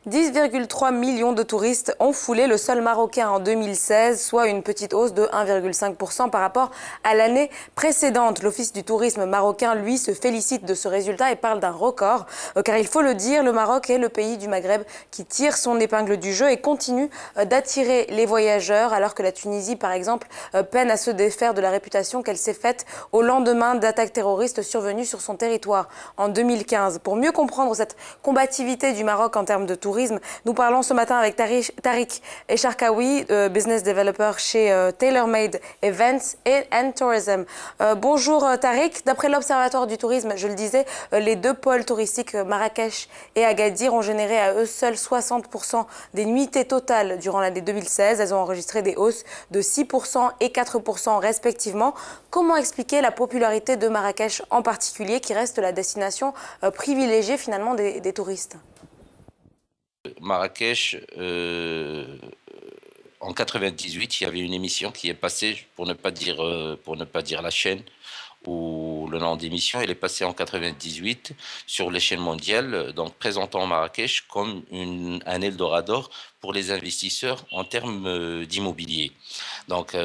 10,3 millions de touristes ont foulé le sol marocain en 2016, soit une petite hausse de 1,5% par rapport à l'année précédente. L'Office du tourisme marocain, lui, se félicite de ce résultat et parle d'un record. Car il faut le dire, le Maroc est le pays du Maghreb qui tire son épingle du jeu et continue d'attirer les voyageurs, alors que la Tunisie, par exemple, peine à se défaire de la réputation qu'elle s'est faite au lendemain d'attaques terroristes survenues sur son territoire en 2015. Pour mieux comprendre cette combativité du Maroc en termes de tourisme, nous parlons ce matin avec Tariq Echarkaoui, business developer chez TaylorMade Events and Tourism. Bonjour Tariq, d'après l'Observatoire du tourisme, je le disais, les deux pôles touristiques Marrakech et Agadir ont généré à eux seuls 60% des nuitées totales durant l'année 2016. Elles ont enregistré des hausses de 6% et 4% respectivement. Comment expliquer la popularité de Marrakech en particulier, qui reste la destination privilégiée finalement des touristes? Marrakech, en 98, il y avait une émission qui est passée, pour ne pas dire la chaîne ou le nom d'émission, elle est passée en 98 sur l'échelle mondiale, donc présentant Marrakech comme un Eldorado pour les investisseurs en termes d'immobilier. Donc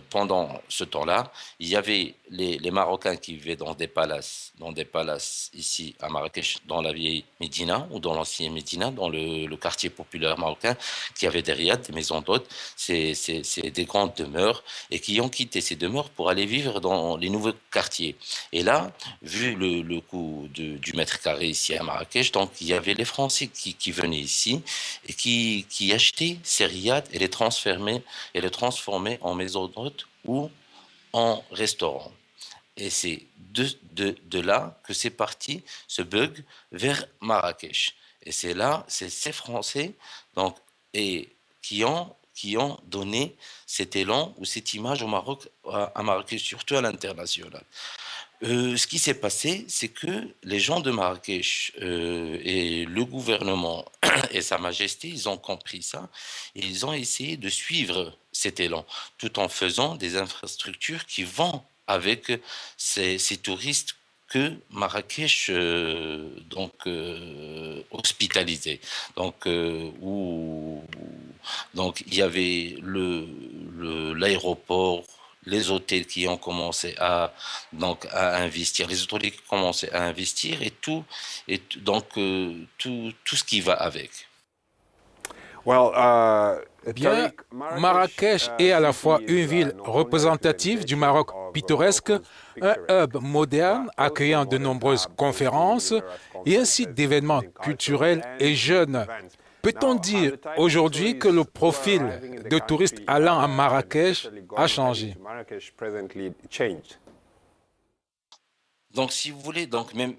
pendant ce temps-là, il y avait les Marocains qui vivaient dans des palaces ici à Marrakech, dans la vieille Médina ou dans l'ancien Médina, dans le quartier populaire marocain, qui avait des riads, des maisons d'hôtes, c'est des grandes demeures, et qui ont quitté ces demeures pour aller vivre dans les nouveaux quartiers. Et là, vu le coût du mètre carré ici à Marrakech, donc il y avait les Français qui venaient ici et qui achetaient ces riads et les transformaient en maisons d'hôtes ou en restaurant. Et c'est de là que c'est parti, ce bug, vers Marrakech. Et c'est là, c'est ces Français donc, et qui ont donné cet élan ou cette image au Maroc, à Marrakech, surtout à l'international. Ce qui s'est passé, c'est que les gens de Marrakech et le gouvernement et Sa Majesté, ils ont compris ça et ils ont essayé de suivre cet élan tout en faisant des infrastructures qui vont avec ces touristes que Marrakech hospitalisait. Donc donc il y avait l'aéroport, les hôtels qui ont commencé à investir, les hôtels qui ont commencé à investir tout ce qui va avec. Bien, Marrakech est à la fois une ville représentative du Maroc pittoresque, un hub moderne accueillant de nombreuses conférences et un site d'événements culturels et jeunes. Peut-on dire aujourd'hui que le profil de touristes allant à Marrakech a changé? Donc, si vous voulez, donc même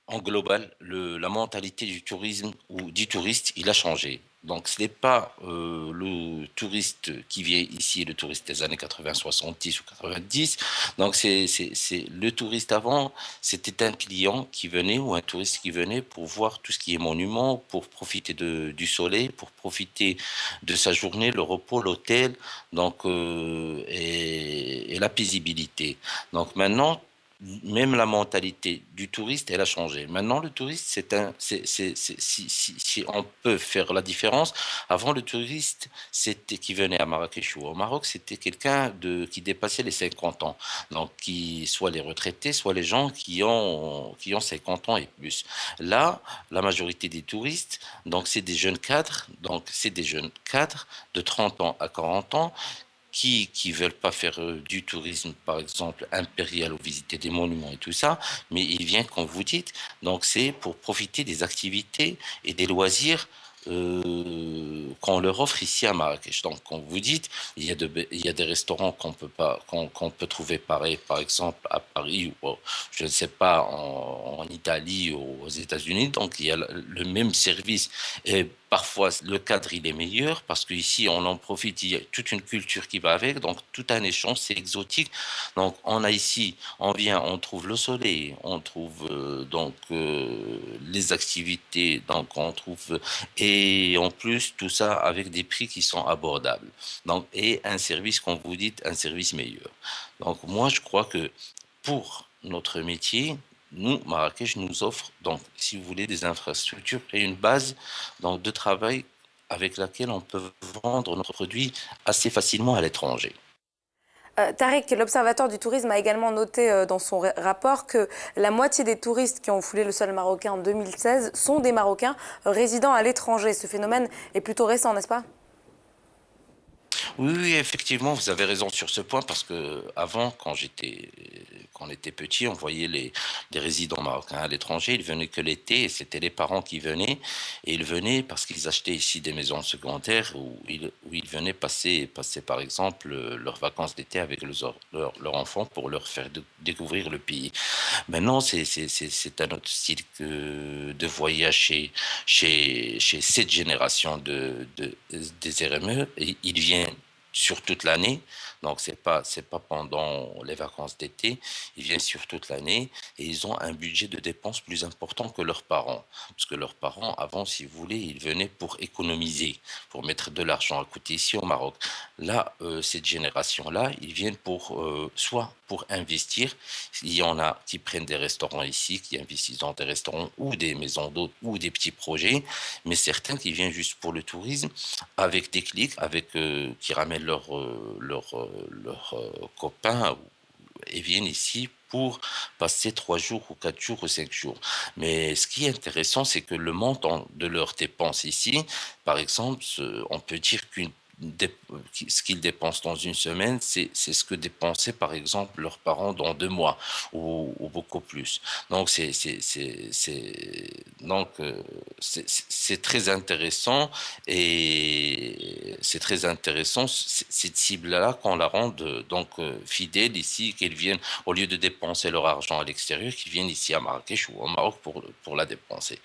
en global, la mentalité du tourisme ou du touriste, il a changé. Donc, ce n'est pas le touriste qui vient ici, le touriste des années 80, 70 ou 90. Donc, c'est le touriste avant, c'était un client qui venait ou un touriste qui venait pour voir tout ce qui est monument, pour profiter du soleil, pour profiter de sa journée, le repos, l'hôtel, donc et la paisibilité. Donc maintenant, même la mentalité du touriste, elle a changé. Maintenant, le touriste, si on peut faire la différence, avant le touriste, c'était qui venait à Marrakech ou au Maroc, c'était quelqu'un qui dépassait les 50 ans. Donc, soit les retraités, soit les gens qui ont 50 ans et plus. Là, la majorité des touristes, donc c'est des jeunes cadres, de 30 ans à 40 ans, qui veulent pas faire du tourisme, par exemple, impérial ou visiter des monuments et tout ça, mais ils viennent, comme vous dites, donc c'est pour profiter des activités et des loisirs qu'on leur offre ici à Marrakech. Donc, comme vous dites, il y a des restaurants qu'on peut trouver pareil, par exemple, à Paris ou, je ne sais pas, en Italie ou aux États-Unis. Donc, il y a le même service. Et parfois, le cadre, il est meilleur parce qu'ici, on en profite. Il y a toute une culture qui va avec. Donc, tout un échange, c'est exotique. Donc, on a ici, on vient, on trouve le soleil, on trouve les activités. Donc, on trouve et en plus, tout ça avec des prix qui sont abordables. Donc, et un service, comme vous dites, un service meilleur. Donc, moi, je crois que pour notre métier, nous, Marrakech nous offre, donc, si vous voulez, des infrastructures et une base donc, de travail avec laquelle on peut vendre notre produit assez facilement à l'étranger. Tariq, l'Observatoire du tourisme a également noté dans son rapport que la moitié des touristes qui ont foulé le sol marocain en 2016 sont des Marocains résidant à l'étranger. Ce phénomène est plutôt récent, n'est-ce pas? Oui, oui, effectivement, vous avez raison sur ce point parce que avant, quand on était petit, on voyait des résidents marocains à l'étranger. Ils venaient que l'été et c'était les parents qui venaient. Et ils venaient parce qu'ils achetaient ici des maisons secondaires où ils venaient passer par exemple leurs vacances d'été avec leurs enfants pour leur faire découvrir le pays. Maintenant, c'est un autre style de voyage chez cette génération des RME. Et ils viennent sur toute l'année. Donc, c'est pas pendant les vacances d'été. Ils viennent sur toute l'année et ils ont un budget de dépenses plus important que leurs parents. Parce que leurs parents, avant, si vous voulez, ils venaient pour économiser, pour mettre de l'argent à côté ici au Maroc. Là, cette génération-là, ils viennent soit pour investir. Il y en a qui prennent des restaurants ici, qui investissent dans des restaurants ou des maisons d'hôtes ou des petits projets, mais certains qui viennent juste pour le tourisme avec des clics, qui ramènent leurs copains et viennent ici pour passer 3 jours ou 4 jours ou 5 jours. Mais ce qui est intéressant, c'est que le montant de leurs dépenses ici, par exemple, on peut dire ce qu'ils dépensent dans une semaine, c'est ce que dépensaient par exemple leurs parents dans 2 mois ou beaucoup plus. Donc c'est très intéressant et c'est très intéressant cette cible-là qu'on la rende fidèle ici, qu'elles viennent au lieu de dépenser leur argent à l'extérieur, qu'ils viennent ici à Marrakech ou au Maroc pour la dépenser.